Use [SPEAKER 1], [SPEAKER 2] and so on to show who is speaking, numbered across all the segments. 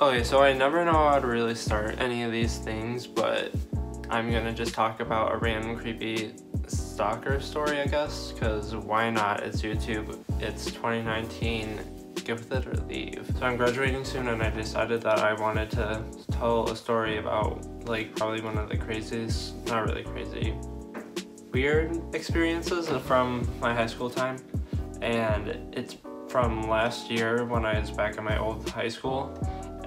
[SPEAKER 1] Okay, so I never know how to really start any of these things, but I'm gonna just talk about a random creepy stalker story, I guess, because why not? It's YouTube, it's 2019, give it or leave. So I'm graduating soon and I decided that I wanted to tell a story about like probably one of the craziest, not really crazy, weird experiences from my high school time. And it's from last year when I was back in my old high school.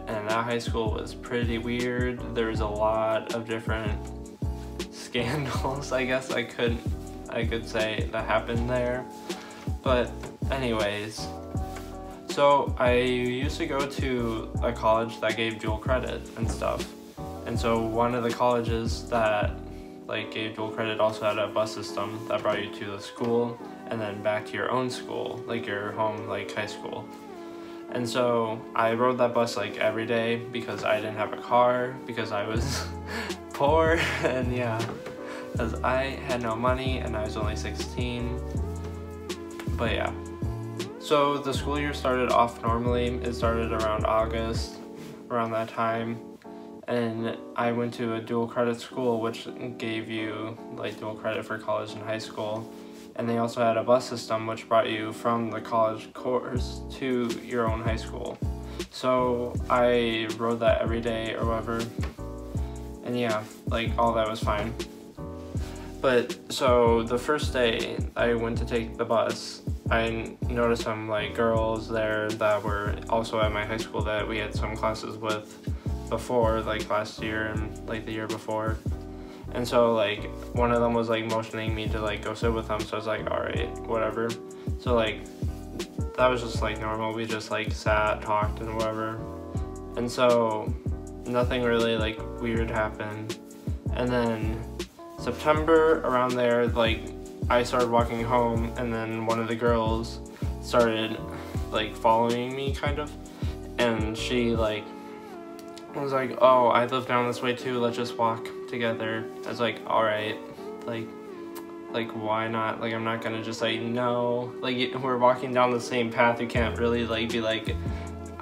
[SPEAKER 1] And that high school was pretty weird. There was a lot of different scandals, I guess I could say, that happened there. But anyways, so I used to go to a college that gave dual credit and stuff. And so one of the colleges that like gave dual credit also had a bus system that brought you to the school and then back to your own school, like your home, like high school. And so I rode that bus like every day because I didn't have a car, because I was poor, and yeah, because I had no money and I was only 16, but yeah. So the school year started off normally. It started around August, around that time, and I went to a dual credit school which gave you like dual credit for college and high school. And they also had a bus system which brought you from the college course to your own high school. So I rode that every day or whatever. And yeah, like all that was fine. But so the first day I went to take the bus, I noticed some like girls there that were also at my high school that we had some classes with before, like last year and like the year before. And so like one of them was like motioning me to like go sit with them, so I was like, all right, whatever. So like that was just like normal. We just like sat, talked, and whatever. And so nothing really like weird happened. And then September, around there, like I started walking home, and then one of the girls started like following me kind of, and she like was like, oh, I live down this way too, let's just walk together. I was like, all right, like why not? Like I'm not gonna just like, no, like we're walking down the same path, you can't really like be like,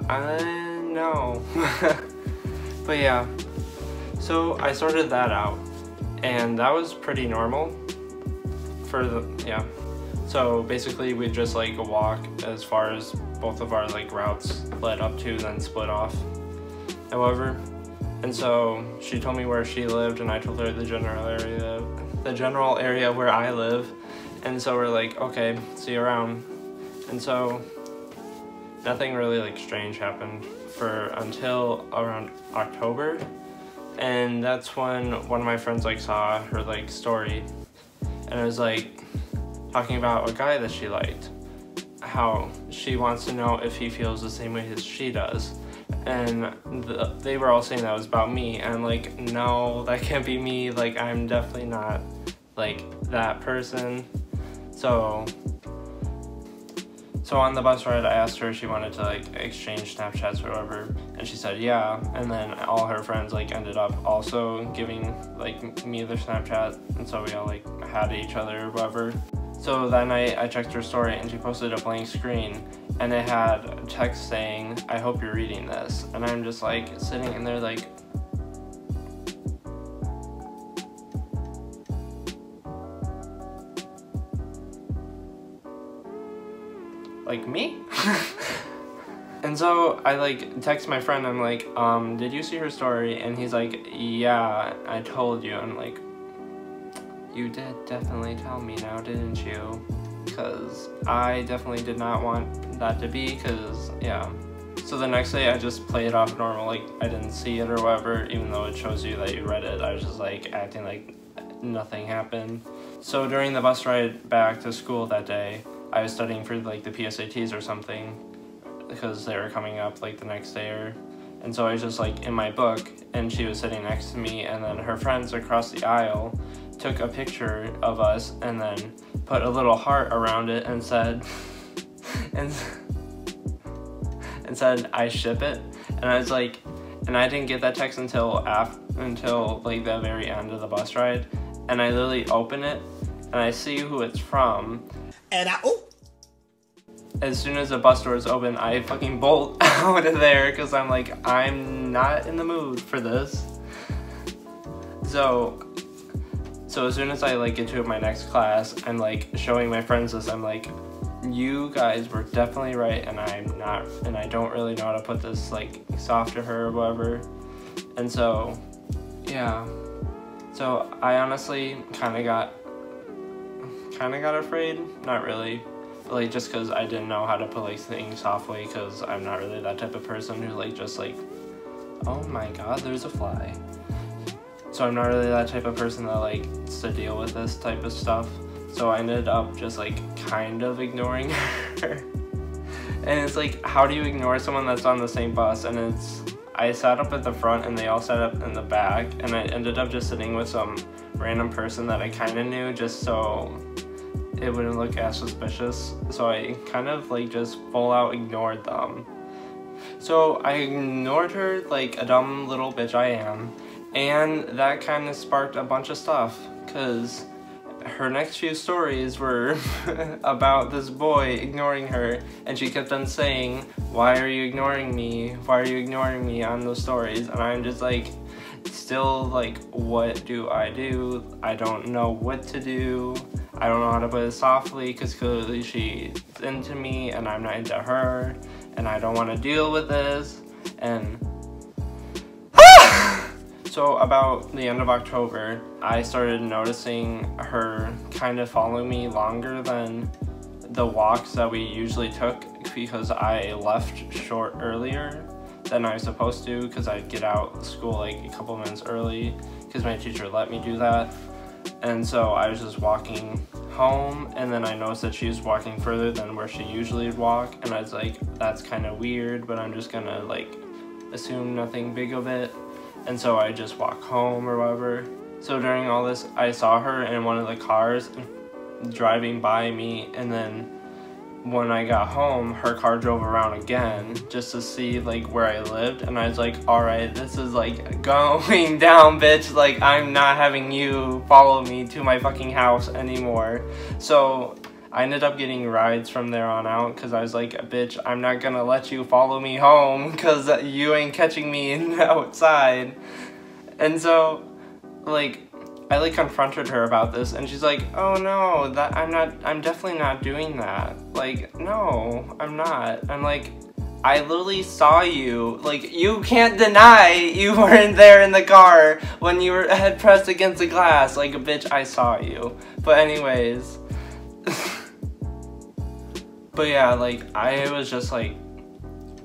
[SPEAKER 1] no. But yeah, so I sorted that out, and that was pretty normal for the, yeah. So basically we just like walk as far as both of our like routes led up to, then split off. However, and so she told me where she lived, and I told her the general area where I live, and so we're like, okay, see you around. And so nothing really like strange happened until around October, and that's when one of my friends like saw her like story, and it was like talking about a guy that she liked, how she wants to know if he feels the same way as she does. And they were all saying that was about me, and I'm like, no, that can't be me, like I'm definitely not like that person. So on the bus ride I asked her if she wanted to like exchange Snapchats or whatever, and she said yeah, and then all her friends like ended up also giving like me their Snapchat, and so we all like had each other or whatever. So that night I checked her story and she posted a blank screen, and it had a text saying, I hope you're reading this. And I'm just like sitting in there like, me? And so I like text my friend, I'm like, did you see her story? And he's like, yeah, I told you. I'm like, you did definitely tell me now, didn't you? Because I definitely did not want that to be, because yeah. So the next day I just played it off normal, like I didn't see it or whatever, even though it shows you that you read it. I was just like acting like nothing happened. So during the bus ride back to school that day, I was studying for like the PSATs or something, because they were coming up like the next day, and so I was just like in my book, and she was sitting next to me, and then her friends across the aisle took a picture of us and then put a little heart around it and said and said I ship it. And I was like, and I didn't get that text until like the very end of the bus ride, and I literally open it and I see who it's from,
[SPEAKER 2] and
[SPEAKER 1] as soon as the bus doors open, I fucking bolt out of there because I'm like, I'm not in the mood for this. So as soon as I like get to my next class, I'm like showing my friends this. I'm like, you guys were definitely right, and I'm not, and I don't really know how to put this like soft to her or whatever. And so, yeah. So I honestly kind of got afraid. Not really, but, like, just because I didn't know how to put like things softly, because I'm not really that type of person who like just like, oh my god, there's a fly. So I'm not really that type of person that likes to deal with this type of stuff. So I ended up just like kind of ignoring her. And it's like, how do you ignore someone that's on the same bus? And I sat up at the front and they all sat up in the back, and I ended up just sitting with some random person that I kind of knew, just so it wouldn't look as suspicious. So I kind of like just full out ignored them. So I ignored her like a dumb little bitch I am. And that kind of sparked a bunch of stuff, because her next few stories were about this boy ignoring her, and she kept on saying, why are you ignoring me? Why are you ignoring me on those stories? And I'm just like, still like, what do? I don't know what to do. I don't know how to put it softly, because clearly she's into me and I'm not into her, and I don't want to deal with this. And so about the end of October, I started noticing her kind of follow me longer than the walks that we usually took, because I left short earlier than I was supposed to, because I'd get out of school like a couple minutes early because my teacher let me do that. And so I was just walking home, and then I noticed that she was walking further than where she usually would walk, and I was like, that's kind of weird, but I'm just gonna like assume nothing big of it. And so I just walk home or whatever. So during all this, I saw her in one of the cars driving by me, and then when I got home, her car drove around again just to see like where I lived, and I was like, alright, this is like going down, bitch. Like, I'm not having you follow me to my fucking house anymore. So I ended up getting rides from there on out, because I was like, bitch, I'm not gonna let you follow me home because you ain't catching me outside. And so like I like confronted her about this, and she's like, oh no, I'm definitely not doing that. Like, no, I'm not. I'm like, I literally saw you. Like, you can't deny you weren't there in the car when you were head pressed against the glass. Like, bitch, I saw you. But anyways. But yeah, like, I was just like,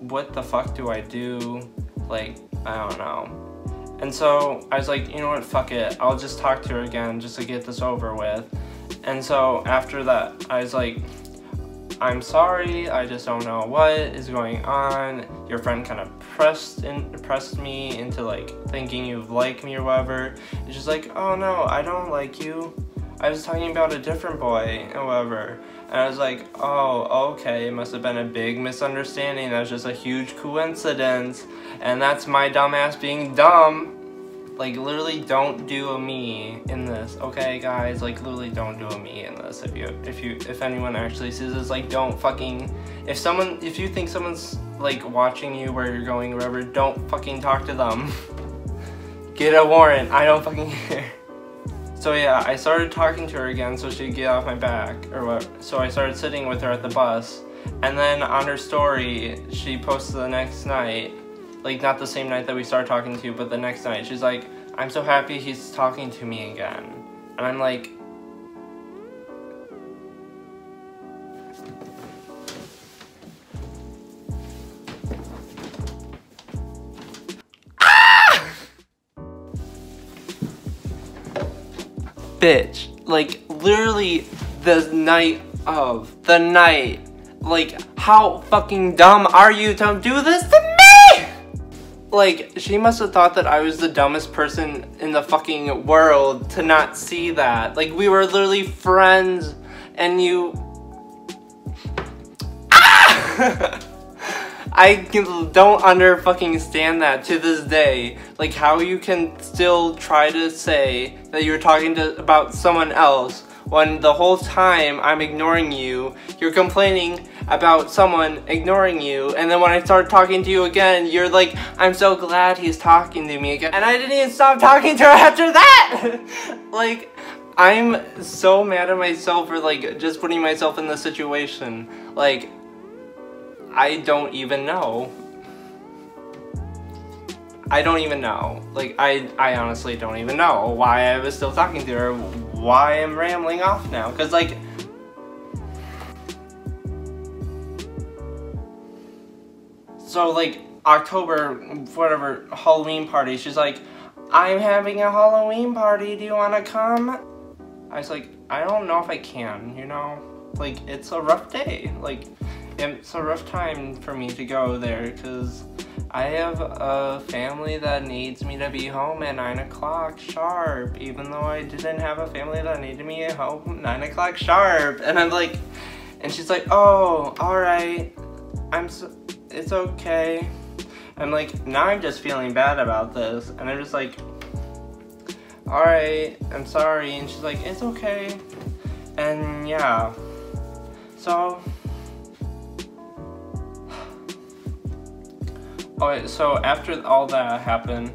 [SPEAKER 1] what the fuck do I do? Like, I don't know. And so I was like, you know what, fuck it. I'll just talk to her again just to get this over with. And so after that, I was like, I'm sorry, I just don't know what is going on. Your friend kind of pressed me into like thinking you like me or whatever. It's just like, oh no, I don't like you. I was talking about a different boy or whatever. And I was like, oh, okay, it must have been a big misunderstanding. That was just a huge coincidence. And that's my dumbass being dumb. Like, literally don't do a me in this, okay, guys? Like, literally don't do a me in this. If anyone actually sees this, like, don't fucking, if you think someone's like watching you where you're going or whatever, don't fucking talk to them. Get a warrant. I don't fucking care. So yeah, I started talking to her again so she'd get off my back, or what. So I started sitting with her at the bus, and then on her story, she posted the next night, like not the same night that we started talking to, but the next night, she's like, I'm so happy he's talking to me again. And I'm like, bitch, like, literally the night, like, how fucking dumb are you to do this to me? Like, she must have thought that I was the dumbest person in the fucking world to not see that. Like, we were literally friends, and you... I don't fucking stand that to this day. Like, how you can still try to say that you're talking about someone else when the whole time I'm ignoring you, you're complaining about someone ignoring you, and then when I start talking to you again, you're like, I'm so glad he's talking to me again, and I didn't even stop talking to her after that! Like, I'm so mad at myself for, like, just putting myself in this situation. Like, I don't even know. I don't even know. Like, I honestly don't even know why I was still talking to her, why I'm rambling off now. Because, like, so, like, October, whatever, Halloween party, she's like, I'm having a Halloween party, do you want to come? I was like, I don't know if I can, you know? Like, it's a rough day. Like, it's a rough time for me to go there, because I have a family that needs me to be home at 9 o'clock sharp, even though I didn't have a family that needed me at home 9 o'clock sharp. And I'm like, and she's like, oh, alright, it's okay. I'm like, now I'm just feeling bad about this, and I'm just like, alright, I'm sorry, and she's like, it's okay. And yeah, so, okay, so after all that happened,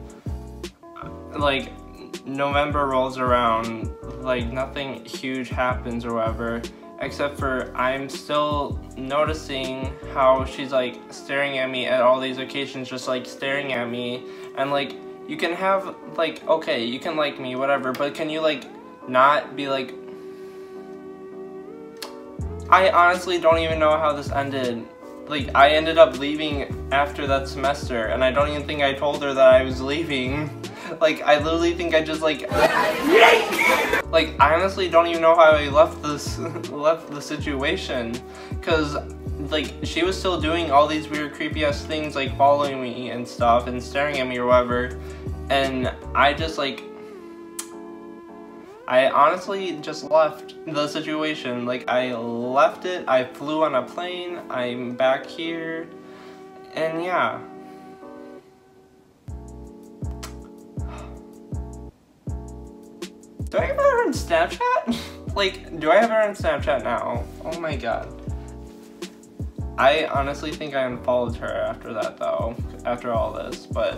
[SPEAKER 1] like, November rolls around, like, nothing huge happens or whatever, except for I'm still noticing how she's, like, staring at me at all these occasions, just, like, staring at me, and, like, you can have, like, okay, you can like me, whatever, but can you, like, not be, like, I honestly don't even know how this ended. Like, I ended up leaving after that semester, and I don't even think I told her that I was leaving. Like, I literally think I just, like, like, I honestly don't even know how I left the situation, because, like, she was still doing all these weird creepy ass things, like, following me and stuff, and staring at me or whatever, and I just, like, I honestly just left the situation. Like, I left it, I flew on a plane, I'm back here, and yeah. Do I have her on Snapchat? Like, do I have her on Snapchat now? Oh my god. I honestly think I unfollowed her after that though, after all this, but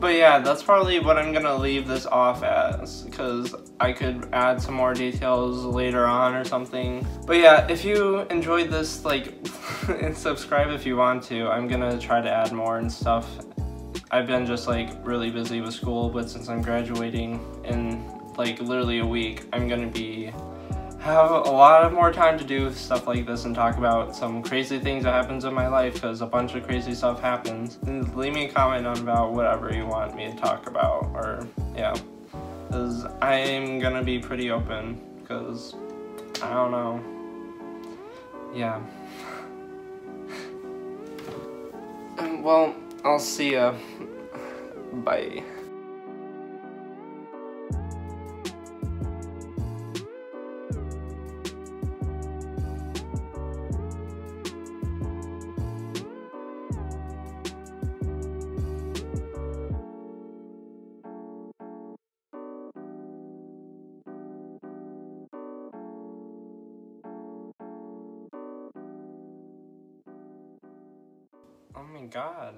[SPEAKER 1] yeah, that's probably what I'm gonna leave this off as, because I could add some more details later on or something. But yeah, if you enjoyed this, like, and subscribe if you want to. I'm gonna try to add more and stuff. I've been just, like, really busy with school, but since I'm graduating in, like, literally a week, I'm gonna have a lot of more time to do stuff like this and talk about some crazy things that happens in my life, because a bunch of crazy stuff happens. And leave me a comment on about whatever you want me to talk about, or yeah, because I'm gonna be pretty open, because I don't know. Yeah. Well, I'll see ya. Bye. Oh my god.